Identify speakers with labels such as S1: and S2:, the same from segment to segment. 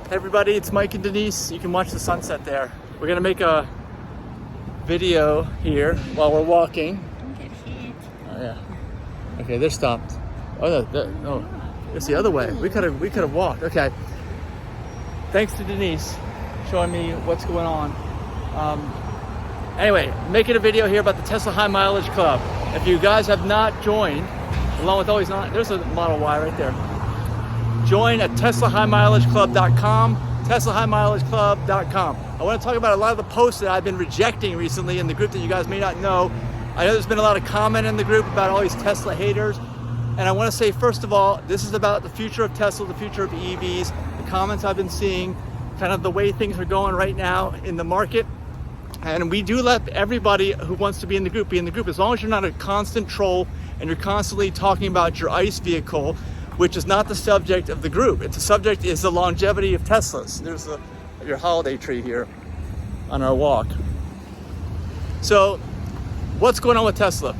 S1: Hey everybody, it's Mike and Denise. You can watch the sunset there. We're gonna make a video here while we're walking.
S2: Don't get hit.
S1: Oh yeah. Okay, they're stopped. Oh no, it's the other way. We could have walked. Okay. Thanks to Denise showing me what's going on. Anyway, making a video here about the Tesla High Mileage Club. If you guys have not joined, along with always not, there's a Model Y right there. Join at TeslaHighMileageClub.com, TeslaHighMileageClub.com. I want to talk about a lot of the posts that I've been rejecting recently in the group that you guys may not know. I know there's been a lot of comment in the group about all these Tesla haters. And I want to say, first of all, this is about the future of Tesla, the future of EVs, the comments I've been seeing, kind of the way things are going right now in the market. And we do let everybody who wants to be in the group, as long as you're not a constant troll and you're constantly talking about your ICE vehicle, which is not the subject of the group. The subject is the longevity of Teslas. There's your holiday tree here on our walk. So what's going on with Tesla?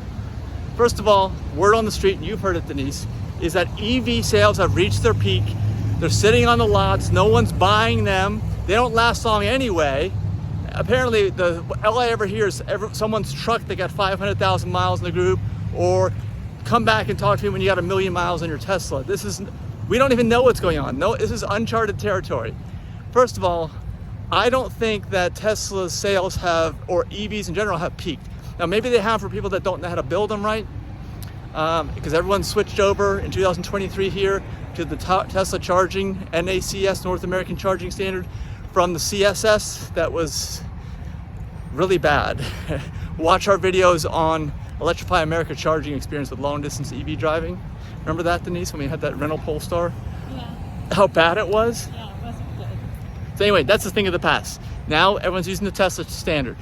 S1: First of all, word on the street, and you've heard it, Denise, is that EV sales have reached their peak. They're sitting on the lots. No one's buying them. They don't last long anyway. Apparently, all I ever hear is someone's truck that got 500,000 miles in the group, or come back and talk to me when you got 1 million miles on your Tesla. We don't even know what's going on. No, this is uncharted territory. First of all, I don't think that Tesla's sales or EVs in general have peaked. Now, maybe they have for people that don't know how to build them right, because everyone switched over in 2023 here to the Tesla charging, NACS, North American Charging Standard, from the CSS that was really bad. Watch our videos on Electrify America charging experience with long distance EV driving. Remember that, Denise, when we had that rental Polestar?
S2: Yeah.
S1: How bad it was?
S2: Yeah, it wasn't good.
S1: So anyway, that's the thing of the past. Now everyone's using the Tesla standard.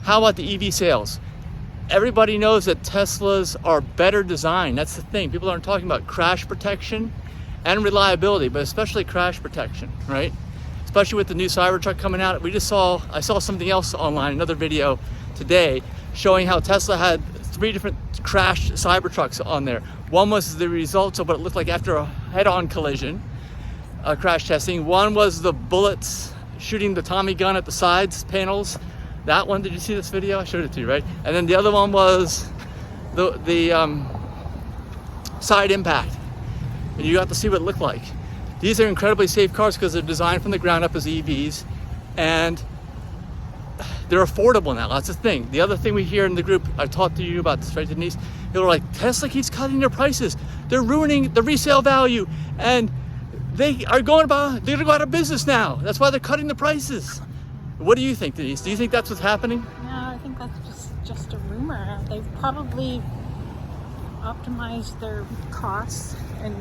S1: How about the EV sales? Everybody knows that Teslas are better designed. That's the thing. People aren't talking about crash protection and reliability, but especially crash protection, right? Especially with the new Cybertruck coming out. I saw something else online, another video today, showing how Tesla had 3 different crashed Cybertrucks on there. One was the results of what it looked like after a head-on collision, crash testing. One was the bullets shooting the Tommy gun at the sides panels. That one, did you see this video? I showed it to you, right? And then the other one was the side impact. And you got to see what it looked like. These are incredibly safe cars because they're designed from the ground up as EVs, and they're affordable now. That's the thing. The other thing we hear in the group, I've talked to you about this, right, Denise? People are like, Tesla keeps cutting their prices. They're ruining the resale value, and they're going to go out of business now. That's why they're cutting the prices. What do you think, Denise? Do you think that's what's happening?
S2: No, I think that's just a rumor. They've probably optimized their costs and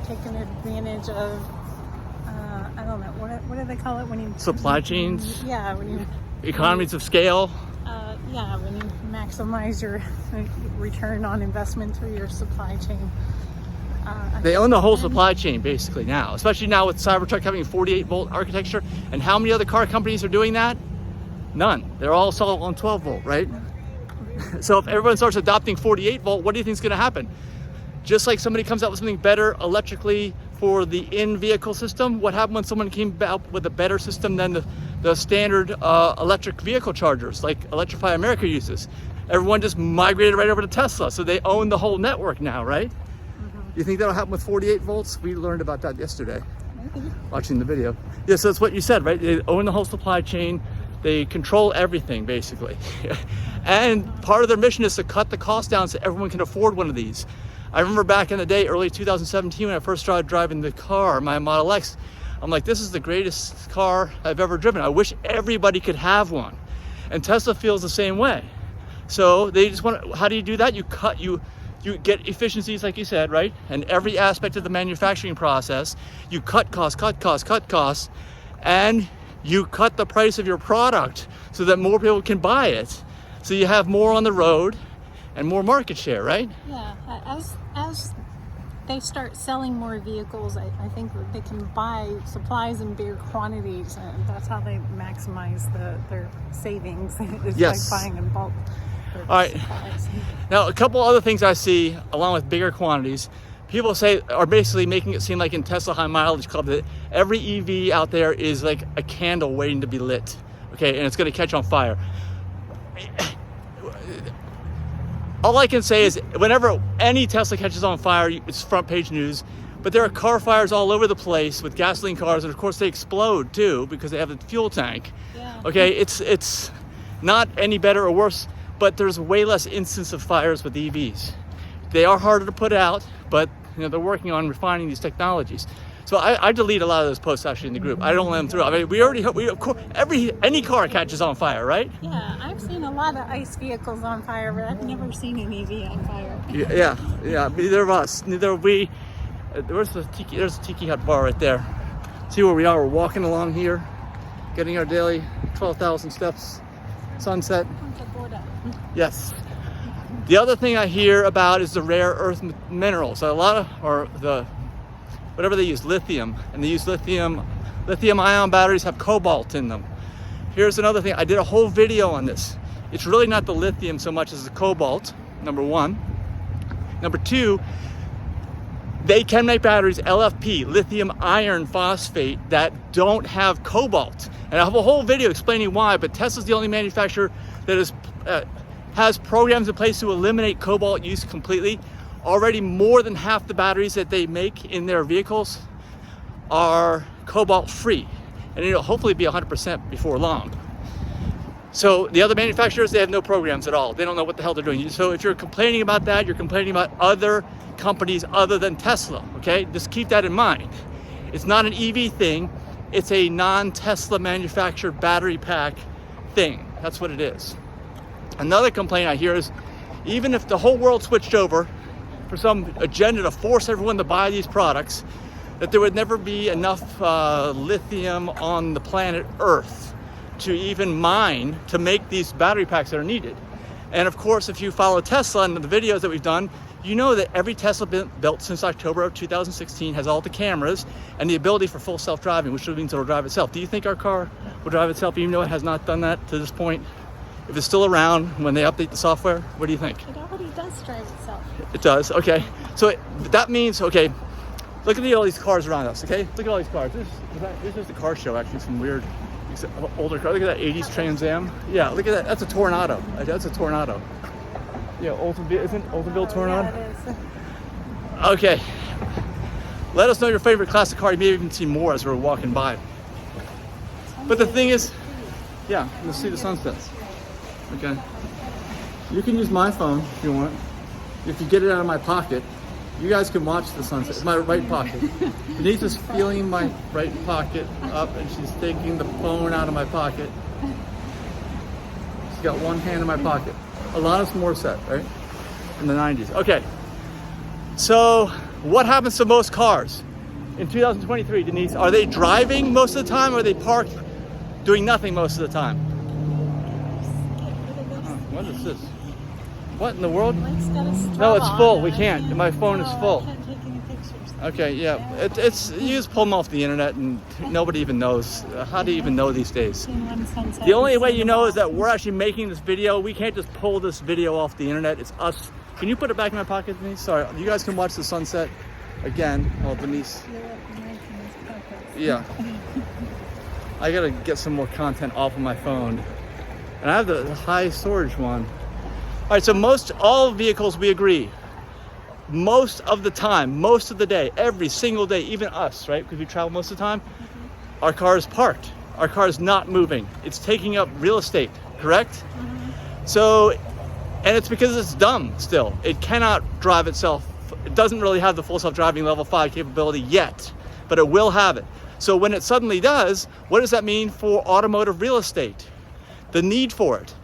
S2: taken advantage of, I don't know, what do they call it when you...
S1: Supply chains?
S2: Yeah, when you...
S1: Economies of scale?
S2: Yeah, when you maximize your return on investment through your supply chain.
S1: They own the whole supply chain basically now, especially now with Cybertruck having a 48-volt architecture. And how many other car companies are doing that? None. They're all on 12-volt, right? So if everyone starts adopting 48-volt, what do you think is going to happen? Just like somebody comes out with something better electrically for the in-vehicle system, what happened when someone came out with a better system than the standard electric vehicle chargers like Electrify America uses? Everyone just migrated right over to Tesla, so they own the whole network now, right? You think that'll happen with 48 volts? We learned about that yesterday, watching the video. Yeah, so that's what you said, right? They own the whole supply chain. They control everything, basically. And part of their mission is to cut the cost down so everyone can afford one of these. I remember back in the day, early 2017, when I first started driving the car, my Model X, I'm like, this is the greatest car I've ever driven. I wish everybody could have one. And Tesla feels the same way. So they just want, how do you do that? You get efficiencies, like you said, right? And every aspect of the manufacturing process, you cut costs, and you cut the price of your product so that more people can buy it. So you have more on the road and more market share, right?
S2: Yeah, as they start selling more vehicles, I think they can buy supplies in bigger quantities, and that's how they maximize their savings. It's
S1: yes.
S2: Like buying in bulk.
S1: All right. Now, a couple other things I see, along with bigger quantities, people are basically making it seem like in Tesla High Mileage Club that every EV out there is like a candle waiting to be lit, okay, and it's going to catch on fire. All I can say is whenever any Tesla catches on fire, it's front page news. But there are car fires all over the place with gasoline cars, and of course they explode too because they have a fuel tank.
S2: Yeah.
S1: Okay, it's not any better or worse, but there's way less instance of fires with EVs. They are harder to put out, but they're working on refining these technologies. So I delete a lot of those posts actually in the group. I don't let them through. I mean, of course, any car catches on fire, right?
S2: Yeah, I've seen a lot of ICE vehicles on fire, but I've never seen an EV on fire.
S1: Yeah. Neither of us. Neither are we. There's a Tiki Hut bar right there. See where we are? We're walking along here, getting our daily 12,000 steps. Sunset. Yes. The other thing I hear about is the rare earth minerals. Whatever they use, lithium, and they use lithium-ion batteries have cobalt in them. Here's another thing. I did a whole video on this. It's really not the lithium so much as the cobalt, number one. Number two, they can make batteries, LFP, lithium iron phosphate, that don't have cobalt. And I have a whole video explaining why, but Tesla's the only manufacturer that has programs in place to eliminate cobalt use completely. Already more than half the batteries that they make in their vehicles are cobalt free, and it'll hopefully be 100% before long. So the other manufacturers, they have no programs at all. They don't know what the hell they're doing. So if you're complaining about that, you're complaining about other companies other than Tesla, okay? Just keep that in mind. It's not an EV thing, it's a non-Tesla manufactured battery pack thing. That's what it is. Another complaint I hear is, even if the whole world switched over for some agenda to force everyone to buy these products, that there would never be enough lithium on the planet Earth to even mine to make these battery packs that are needed. And of course, if you follow Tesla and the videos that we've done, you know that every Tesla built since October of 2016 has all the cameras and the ability for full self-driving, which means it'll drive itself. Do you think our car will drive itself even though it has not done that to this point? If it's still around when they update the software, what do you think?
S2: It already does drive itself.
S1: It does, okay. So that means, okay, look at all these cars around us, okay? Look at all these cars. This is the car show, actually, some weird older car. Look at that 80s Trans Am. Yeah, look at that. That's a Tornado. That's a Tornado. Yeah, Oldsmobile, isn't Oldsmobile Tornado?
S2: Yeah, it is.
S1: Okay. Let us know your favorite classic car. You may even see more as we're walking by. But the thing is, yeah, let's see the sunsets. Okay. You can use my phone if you want. If you get it out of my pocket, you guys can watch the sunset. It's my right pocket. Denise is feeling my right pocket up, and she's taking the phone out of my pocket. She's got one hand in my pocket. Alanis Morissette, right? In the 90s. Okay. So, what happens to most cars in 2023, Denise? Are they driving most of the time, or are they parked doing nothing most of the time? What is this? What in the world? No, it's full. We can't. My phone is full.
S2: I can't take any pictures.
S1: Okay, yeah. It's you just pull them off the internet and nobody even knows. How do you even know these days? The only way you know is that we're actually making this video. We can't just pull this video off the internet. It's us. Can you put it back in my pocket, Denise? Sorry. You guys can watch the sunset again. Oh, Denise. Yeah. I gotta get some more content off of my phone. And I have the high storage one. All right, so all vehicles, we agree, most of the time, most of the day, every single day, even us, right? Because we travel most of the time, our car is parked. Our car is not moving. It's taking up real estate, correct? So, and it's because it's dumb still. It cannot drive itself. It doesn't really have the full self-driving level 5 capability yet, but it will have it. So when it suddenly does, what does that mean for automotive real estate? The need for it.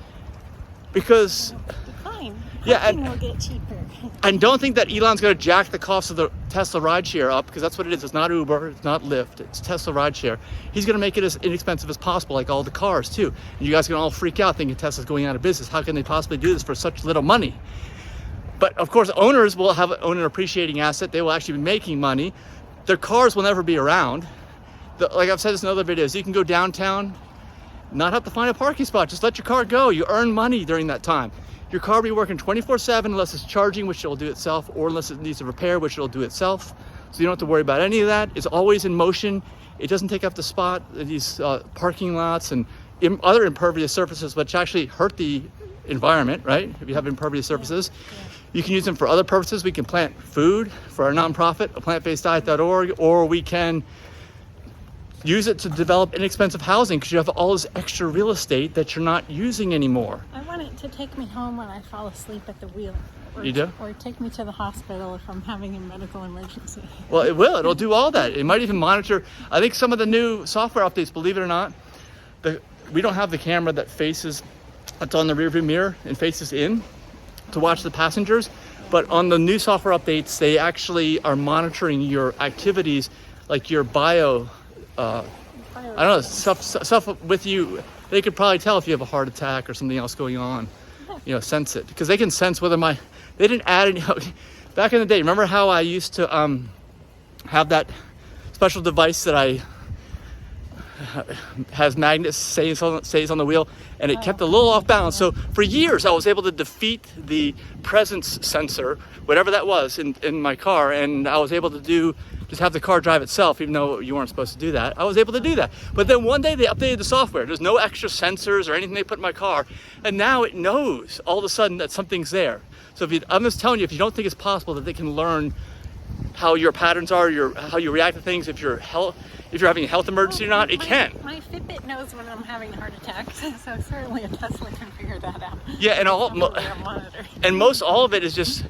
S1: Because yeah,
S2: and will get cheaper.
S1: And don't think that Elon's going to jack the cost of the Tesla rideshare up, because that's what it is. It's not Uber, it's not Lyft, it's Tesla rideshare. He's going to make it as inexpensive as possible, like all the cars too. And you guys are going to all freak out thinking Tesla's going out of business. How can they possibly do this for such little money? But of course, owners will own an appreciating asset. They will actually be making money. Their cars will never be around. Like I've said this in other videos, you can go downtown, not have to find a parking spot. Just let your car go. You earn money during that time. Your car will be working 24/7 unless it's charging, which it'll do itself, or unless it needs a repair, which it'll do itself. So you don't have to worry about any of that. It's always in motion. It doesn't take up the spot, these parking lots and other impervious surfaces, which actually hurt the environment, right? If you have impervious surfaces. You can use them for other purposes. We can plant food for our nonprofit, plantbaseddiet.org, or we can use it to develop inexpensive housing because you have all this extra real estate that you're not using anymore.
S2: I want it to take me home when I fall asleep at the wheel.
S1: You do?
S2: Or take me to the hospital if I'm having a medical emergency.
S1: Well, it will. It'll do all that. It might even monitor. I think some of the new software updates, believe it or not, we don't have the camera that faces, that's on the rearview mirror and faces in to watch the passengers. But on the new software updates, they actually are monitoring your activities, like your I don't know, stuff with you. They could probably tell if you have a heart attack or something else going on, you know, sense it. Because they can sense whether they didn't add any, back in the day, remember how I used to have that special device that has magnets, stays on the wheel, and it kept a little off balance. So for years, I was able to defeat the presence sensor, whatever that was, in my car, and I was able to just have the car drive itself, even though you weren't supposed to do that. I was able to do that. But then one day they updated the software. There's no extra sensors or anything they put in my car. And now it knows all of a sudden that something's there. So I'm just telling you, if you don't think it's possible that they can learn how your patterns are, how you react to things, if you're having a health emergency or not, it can.
S2: My Fitbit knows when I'm having a heart attack, so certainly a Tesla can figure that out.
S1: Yeah, and most all of it is just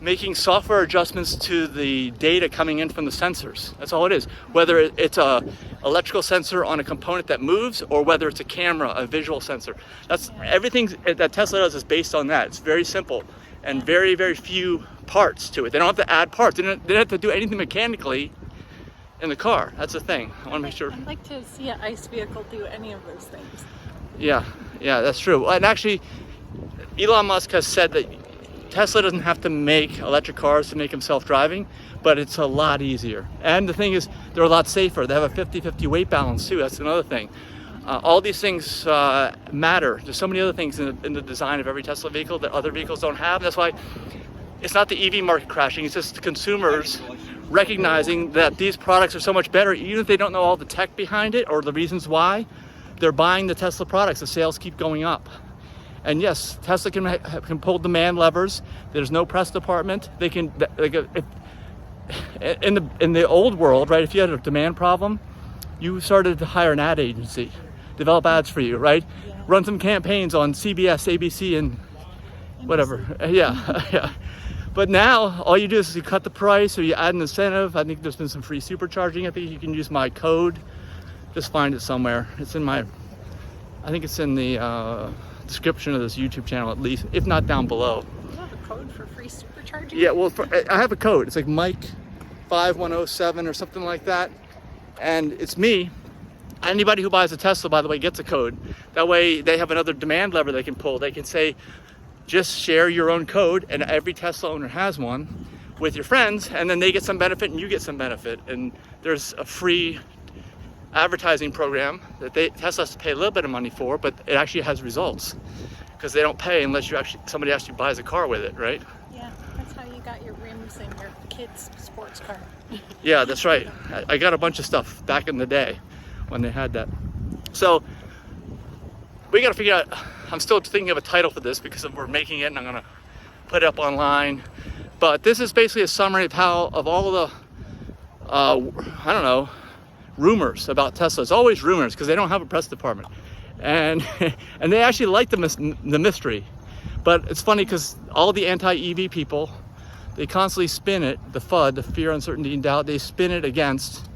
S1: making software adjustments to the data coming in from the sensors. That's all it is. Whether it's a electrical sensor on a component that moves, or whether it's a camera, a visual sensor. That's everything that Tesla does is based on that. It's very simple and very, very few parts to it. They don't have to add parts. They don't have to do anything mechanically in the car. That's the thing. I want to make sure.
S2: I'd like to see an ICE vehicle do any of those things.
S1: Yeah, that's true. And actually, Elon Musk has said that Tesla doesn't have to make electric cars to make them self-driving, but it's a lot easier. And the thing is, they're a lot safer. They have a 50-50 weight balance too. That's another thing. All these things matter. There's so many other things in the design of every Tesla vehicle that other vehicles don't have. That's why it's not the EV market crashing. It's just consumers recognizing that these products are so much better, even if they don't know all the tech behind it or the reasons why. They're buying the Tesla products. The sales keep going up. And yes, Tesla can pull demand levers. There's no press department. They can, in the old world, right? If you had a demand problem, you started to hire an ad agency, develop ads for you, right?
S2: Yeah.
S1: Run some campaigns on CBS, ABC, and whatever. Yeah. But now all you do is you cut the price, or you add an incentive. I think there's been some free supercharging. I think you can use my code. Just find it somewhere. It's in I think it's in the description of this YouTube channel, at least, if not down below.
S2: You have a code for free supercharging?
S1: Yeah, well, I have a code. It's like Mike5107 or something like that. And it's me. Anybody who buys a Tesla, by the way, gets a code. That way they have another demand lever they can pull. They can say, just share your own code, and every Tesla owner has one, with your friends, and then they get some benefit and you get some benefit. And there's a free advertising program that Tesla has to pay a little bit of money for, but it actually has results because they don't pay unless somebody actually buys a car with it, right?
S2: Yeah, that's how you got your rims in your kid's sports car.
S1: Yeah, that's right. I got a bunch of stuff back in the day when they had that. So we got to figure out, I'm still thinking of a title for this because we're making it and I'm going to put it up online. But this is basically a summary of all the, I don't know, rumors about Tesla. It's always rumors because they don't have a press department, and they actually like the mystery. But it's funny because all the anti-EV people, they constantly spin it, the FUD, the fear, uncertainty, and doubt, they spin it against,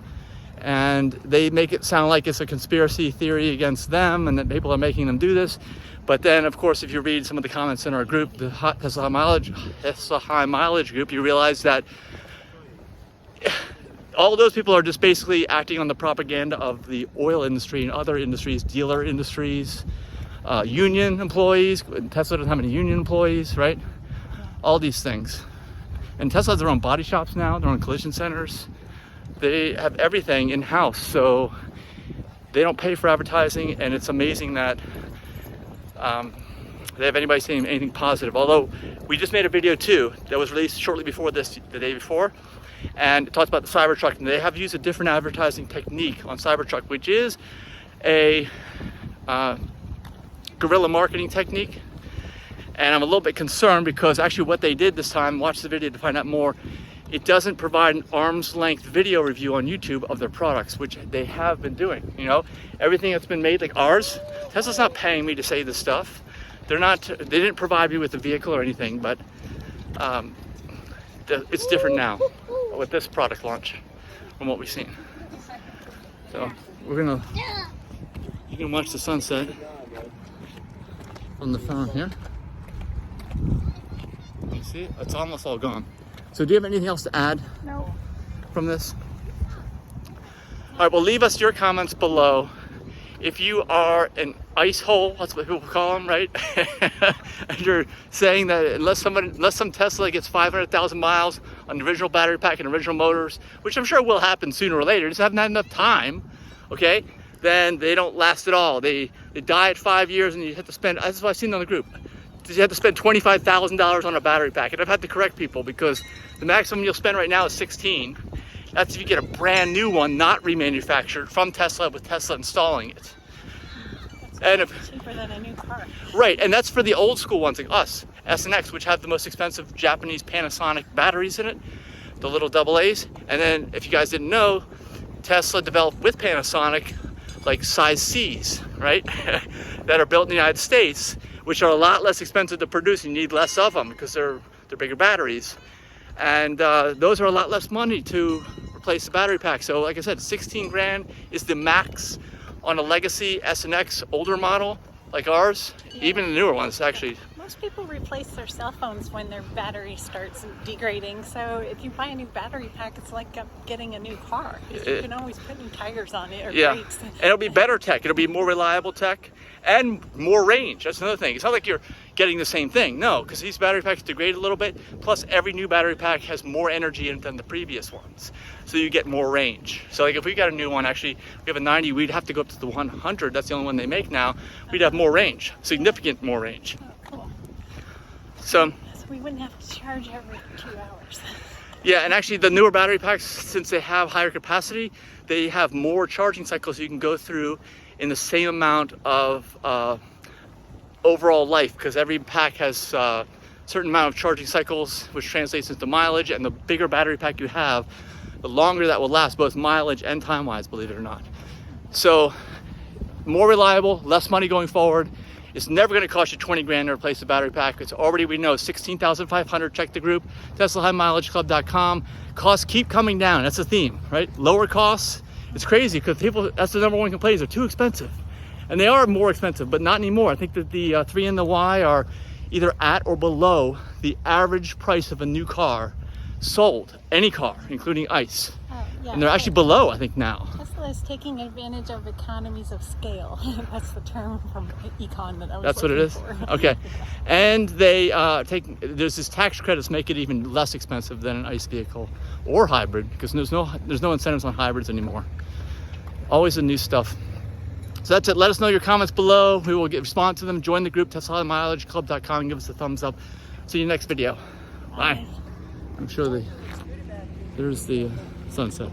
S1: and they make it sound like it's a conspiracy theory against them and that people are making them do this. But then, of course, if you read some of the comments in our group, the Tesla High Mileage group, you realize that all of those people are just basically acting on the propaganda of the oil industry and other industries, dealer industries, union employees. Tesla doesn't have any union employees, right? All these things. And Tesla has their own body shops now, their own collision centers. They have everything in-house, so they don't pay for advertising, and it's amazing that they have anybody saying anything positive. Although we just made a video too that was released shortly before this, the day before, and it talks about the Cybertruck, and they have used a different advertising technique on Cybertruck, which is a guerrilla marketing technique. And I'm a little bit concerned because actually what they did this time, watch the video to find out more, it doesn't provide an arm's length video review on YouTube of their products, which they have been doing. You know, everything that's been made, like ours, Tesla's not paying me to say this stuff. They didn't provide me with a vehicle or anything, but it's different now with this product launch from what we've seen. So you can watch the sunset from the phone here. You see, it's almost all gone. So do you have anything else to add?
S2: No.
S1: From this? All right, well, leave us your comments below. If you are an ice hole, that's what people call them, right? And you're saying that unless some Tesla gets 500,000 miles on the original battery pack and original motors, which I'm sure will happen sooner or later, just haven't had enough time, okay? Then they don't last at all. They die at 5 years, and you have to spend, that's what I've seen on the group, you have to spend $25,000 on a battery pack. And I've had to correct people because the maximum you'll spend right now is 16. That's if you get a brand new one, not remanufactured from Tesla, with Tesla installing it. And if,
S2: cheaper than a new car.
S1: Right, and that's for the old school ones like us, S and X, which have the most expensive Japanese Panasonic batteries in it, the little AA's. And then, if you guys didn't know, Tesla developed with Panasonic like size C's, right? That are built in the United States, which are a lot less expensive to produce. You need less of them because they're bigger batteries. And those are a lot less money to replace the battery pack. So like I said, 16 grand is the max on a legacy S and X older model like ours. Yeah. Even the newer ones actually.
S2: Most people replace their cell phones when their battery starts degrading. So if you buy a new battery pack, it's like getting a new car. You can always put new tires on it or brakes.
S1: And it'll be better tech. It'll be more reliable tech and more range. That's another thing. It's not like you're getting the same thing. No, because these battery packs degrade a little bit. Plus, every new battery pack has more energy in it than the previous ones. So you get more range. So like if we got a new one, actually, we have a 90, we'd have to go up to the 100. That's the only one they make now. We'd have more range, significant more range.
S2: Cool.
S1: So
S2: we wouldn't have to charge every 2 hours.
S1: Yeah, and actually the newer battery packs, since they have higher capacity, they have more charging cycles you can go through in the same amount of overall life, because every pack has a certain amount of charging cycles, which translates into mileage, and the bigger battery pack you have, the longer that will last, both mileage and time-wise, believe it or not. So, more reliable, less money going forward. It's never gonna cost you 20 grand to replace the battery pack. It's already, we know, 16,500, check the group, TeslaHighMileageClub.com. Costs keep coming down, that's the theme, right? Lower costs, it's crazy, because people, that's the number one complaint, they're too expensive. And they are more expensive, but not anymore. I think that the 3 and the Y are either at or below the average price of a new car sold, any car, including ICE.
S2: Yeah,
S1: and they're actually below, I think, now.
S2: Tesla is taking advantage of economies of scale. That's the term from econ that I was
S1: That's what it is?
S2: for.
S1: Okay. And they there's this tax credits make it even less expensive than an ICE vehicle or hybrid, because there's no incentives on hybrids anymore. Always the new stuff. So that's it. Let us know your comments below. We will respond to them. Join the group, TeslaHighMileageClub.com, and give us a thumbs up. See you next video. Bye. I'm sure there's the sunset.